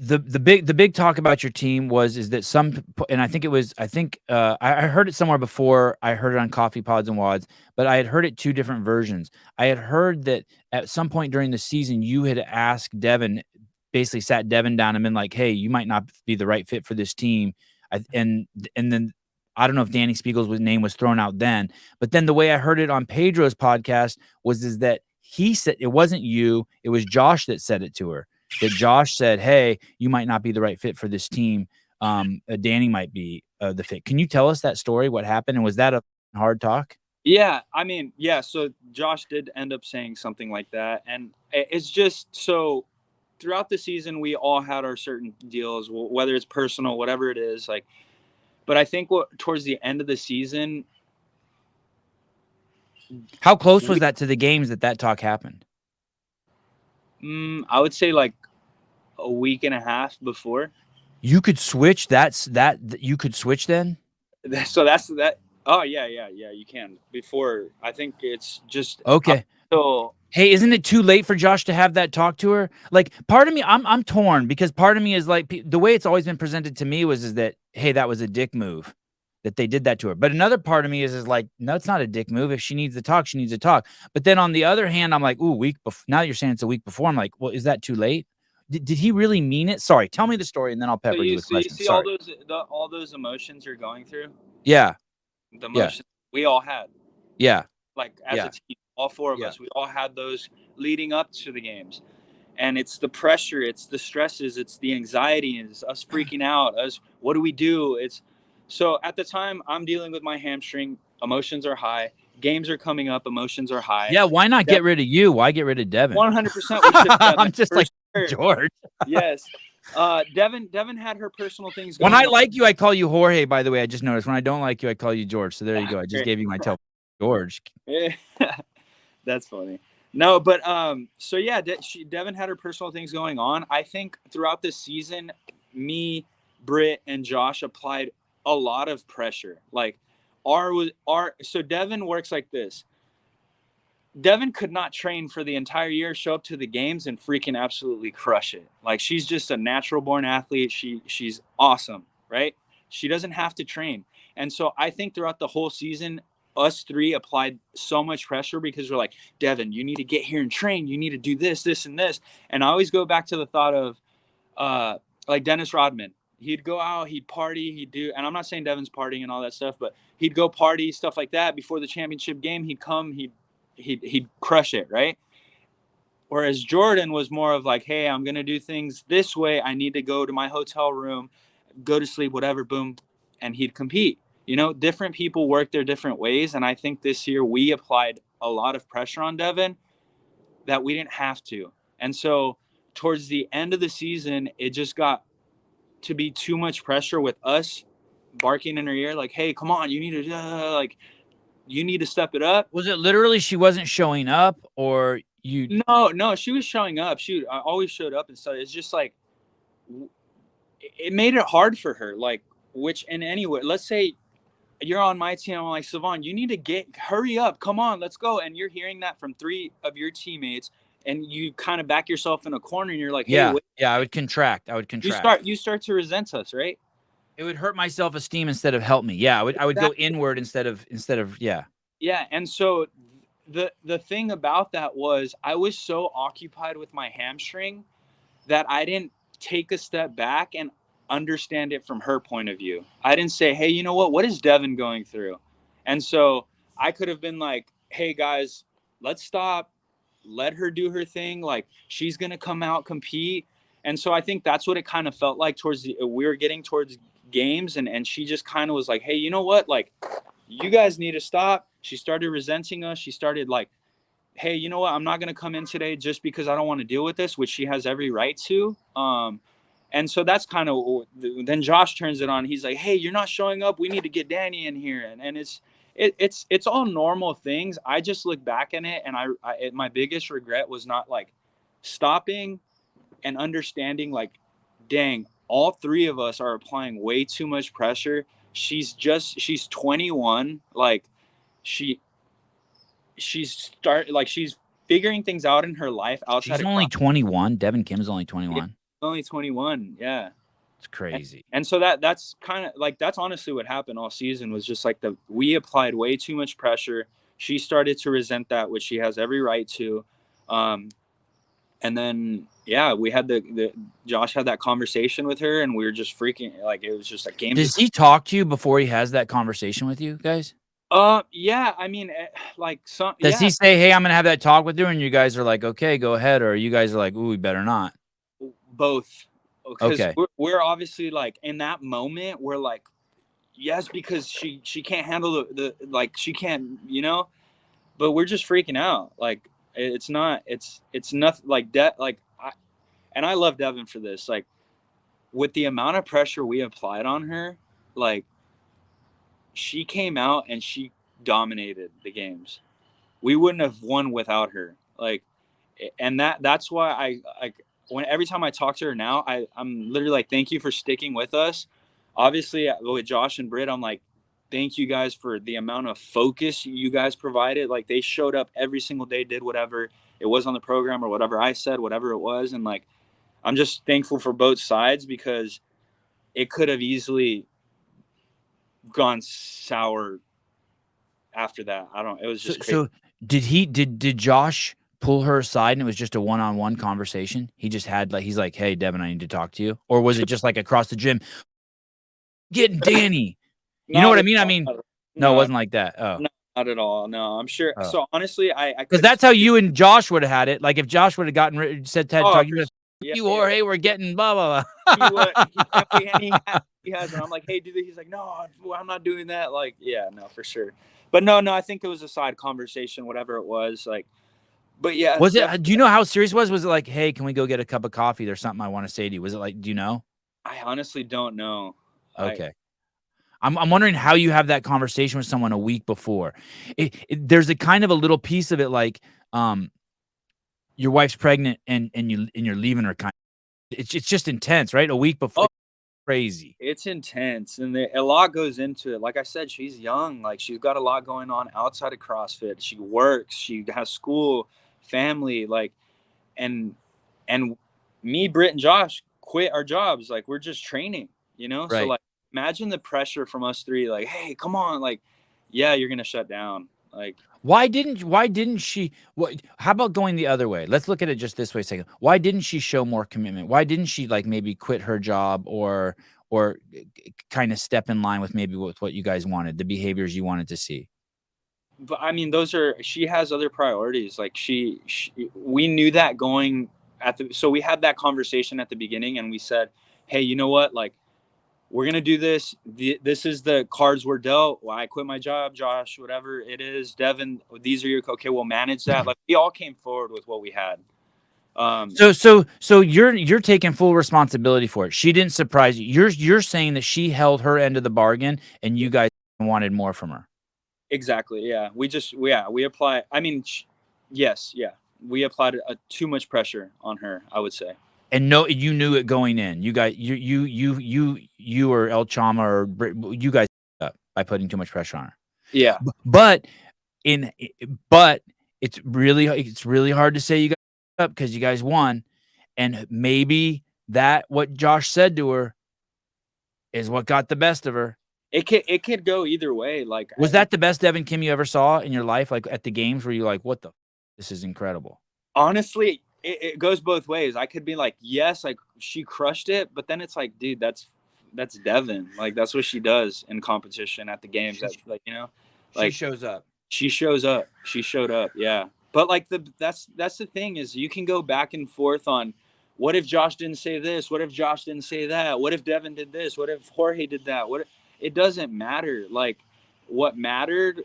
the big talk about your team is that and I think I heard it somewhere before. I heard it on Coffee Pods and Wads, but I had heard it two different versions. I had heard that at some point during the season you had asked Devin, basically sat Devin down and been like, hey, you might not be the right fit for this team. And then I don't know if Dani Speagle's name was thrown out then, but then the way I heard it on Pedro's podcast is that he said it wasn't you, it was Josh that said it to her. That Josh said, hey, you might not be the right fit for this team. Dani might be the fit. Can you tell us that story? What happened? And was that a hard talk? Yeah, I mean, yeah. So Josh did end up saying something like that. And it's just so throughout the season, we all had our certain deals, whether it's personal, whatever it is. Like, but I think towards the end of the season. How close was that to the games that talk happened? I would say like a week and a half before. You could switch. You could switch then. So that's that. Oh yeah. You can before. I think it's just okay. So hey, isn't it too late for Josh to have that talk to her? Like, part of me, I'm torn because part of me is like the way it's always been presented to me is that hey, that was a dick move. That they did that to her. But another part of me is like, no, it's not a dick move. If she needs to talk, she needs to talk. But then on the other hand, I'm like, ooh, week before. Now you're saying it's a week before. I'm like, well, is that too late? Did he really mean it? Sorry, tell me the story and then I'll pepper you with questions. You see all those emotions you're going through? Yeah. The emotions we all had. Yeah. Like as a team, all four of us, we all had those leading up to the games. And it's the pressure, it's the stresses, it's the anxiety, it's us freaking out, what do we do? So at the time, I'm dealing with my hamstring. Emotions are high. Games are coming up. Emotions are high. Yeah, why not get rid of you? Why get rid of Devin? 100%. I'm just like George. Yes. Devin had her personal things going on. When I like you, I call you Jorge, by the way. I just noticed. When I don't like you, I call you George. So there you go. I just gave you my tell. George. That's funny. No, but so yeah, Devin had her personal things going on. I think throughout this season, me, Britt, and Josh applied a lot of pressure. Like so Devin works like this. Devin could not train for the entire year, show up to the games and freaking absolutely crush it. Like she's just a natural born athlete. She's awesome, right? She doesn't have to train. And so I think throughout the whole season, us three applied so much pressure because we're like, Devin, you need to get here and train. You need to do this, this, and this. And I always go back to the thought of like Dennis Rodman. He'd go out, he'd party, he'd do, and I'm not saying Devin's partying and all that stuff, but he'd go party, stuff like that. Before the championship game, he'd come, he'd crush it, right? Whereas Jordan was more of like, hey, I'm going to do things this way. I need to go to my hotel room, go to sleep, whatever, boom, and he'd compete. You know, different people work their different ways, and I think this year we applied a lot of pressure on Devin that we didn't have to. And so towards the end of the season, it just got to be too much pressure with us barking in her ear like, hey, come on, you need to step it up. Was it literally she wasn't showing up or you? No, she was showing up. I always showed up and stuff. It's just like it made it hard for her. Like, which in any way, let's say you're on my team, I'm like, Sevan, you need to hurry up, come on, let's go. And you're hearing that from three of your teammates, and you kind of back yourself in a corner, and you're like, hey, wait. I would contract. You start to resent us, right? It would hurt my self-esteem instead of help me. Yeah, I would go inward instead of yeah. Yeah, and so the thing about that was I was so occupied with my hamstring that I didn't take a step back and understand it from her point of view. I didn't say, hey, you know what is Devin going through? And so I could have been like, hey guys, let's stop, let her do her thing. Like, she's going to come out, compete. And so I think that's what it kind of felt like we were getting towards games. And she just kind of was like, hey, you know what? Like, you guys need to stop. She started resenting us. She started like, hey, you know what? I'm not going to come in today just because I don't want to deal with this, which she has every right to. And so that's kind of, then Josh turns it on. He's like, hey, you're not showing up. We need to get Dani in here. And it's all normal things. I just look back at it, and my biggest regret was not like stopping and understanding like, dang, all three of us are applying way too much pressure. She's 21. Like she's figuring things out in her life outside. She's only 21. Devin Kim's only 21. only 21. Yeah. It's crazy. And so that's kind of like, that's honestly what happened all season, was just like we applied way too much pressure. She started to resent that, which she has every right to. And then, yeah, we had Josh had that conversation with her, and we were just freaking, like, it was just like game. Does he talk to you before he has that conversation with you guys? Yeah, I mean, like some. Does he say, "Hey, I'm gonna have that talk with you," and you guys are like, "Okay, go ahead," or you guys are like, "Ooh, we better not"? Both. Because Okay. we're obviously like in that moment, we're like, yes, because she can't handle the like, she can't, but we're just freaking out. Like, it's nothing like that. Like, I love Devin for this. Like, with the amount of pressure we applied on her, like, she came out and she dominated the games. We wouldn't have won without her. Like, and that's why I like, when every time I talk to her now, I'm literally like, thank you for sticking with us. Obviously, with Josh and Britt, I'm like, thank you guys for the amount of focus you guys provided. Like, they showed up every single day, did whatever it was on the program or whatever I said, whatever it was. And like, I'm just thankful for both sides, because it could have easily gone sour after that. It was just crazy. So did Josh pull her aside and it was just a one-on-one conversation? He just had like, he's like, "Hey, Devin, I need to talk to you," or was it just like across the gym, getting Dani? You know what I mean? I mean, no, it wasn't like that. Oh, no, not at all. No, I'm sure. Oh. So honestly, I because that's how you and Josh would have had it. Like if Josh would have gotten said Ted talk, you Jorge, we're getting blah blah blah. He has, and I'm like, hey, dude. He's like, no, I'm not doing that. Like, yeah, no, for sure. But no, I think it was a side conversation, whatever it was. Like, but yeah, was it? Do you know how serious it was? Was it like, hey, can we go get a cup of coffee? There's something I want to say to you. Was it like, do you know? I honestly don't know. Okay. I'm wondering how you have that conversation with someone a week before. There's a kind of a little piece of it like, your wife's pregnant and you're leaving her. It's just intense, right? A week before, crazy. It's intense, and a lot goes into it. Like I said, she's young. Like, she's got a lot going on outside of CrossFit. She works. She has school, family. Like, and me, Britt, and Josh quit our jobs. Like, we're just training. Right. So like, imagine the pressure from us three. Like, hey, come on. Like, yeah, you're gonna shut down. Like, why didn't she? How about going the other way? Let's look at it just this way a second. Why didn't she show more commitment? Why didn't she like maybe quit her job or kind of step in line with maybe with what you guys wanted, the behaviors you wanted to see? But I mean, she has other priorities. Like, we knew that going so we had that conversation at the beginning, and we said, hey, you know what? Like, we're going to do this. This is the cards we're dealt. Well, I quit my job, Josh, whatever it is. Devin, these are your, okay, we'll manage that. Like, we all came forward with what we had. So you're taking full responsibility for it. She didn't surprise you. You're saying that she held her end of the bargain and you guys wanted more from her. Exactly. Yeah. We apply. I mean, yes. Yeah. We applied too much pressure on her, I would say. And no, you knew it going in. You guys, you or El Chama or you guys up by putting too much pressure on her. Yeah. But it's really hard to say you guys up because you guys won, and maybe that what Josh said to her is what got the best of her. It could go either way. Like, was that the best Devin Kim you ever saw in your life? Like at the games where you're like, what the? This is incredible. Honestly, it goes both ways. I could be like, yes, like she crushed it, but then it's like, dude, that's Devin. Like, that's what she does in competition at the games. That, like, like, she shows up. She showed up. Yeah. But like that's the thing is, you can go back and forth on what if Josh didn't say this? What if Josh didn't say that? What if Devin did this? What if Jorge did that? It doesn't matter. Like, what mattered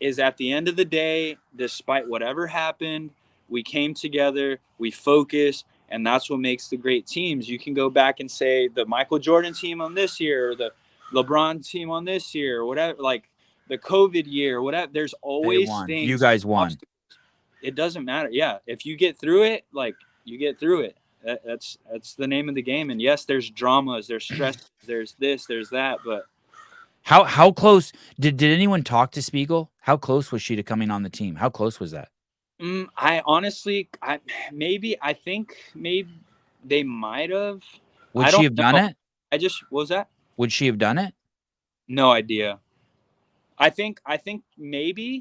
is at the end of the day, despite whatever happened, we came together, we focused, and that's what makes the great teams. You can go back and say the Michael Jordan team on this year, or the LeBron team on this year, or whatever, like the COVID year, whatever. There's always things. You guys won. It doesn't matter. Yeah. If you get through it, like, you get through it. That's the name of the game. And yes, there's dramas, there's stress, there's this, there's that, but how close did anyone talk to Speegle? How close was she to coming on the team? How close was that? I honestly, think maybe they might have. Would I she don't have done know. it? What was that? Would she have done it? No idea. I think maybe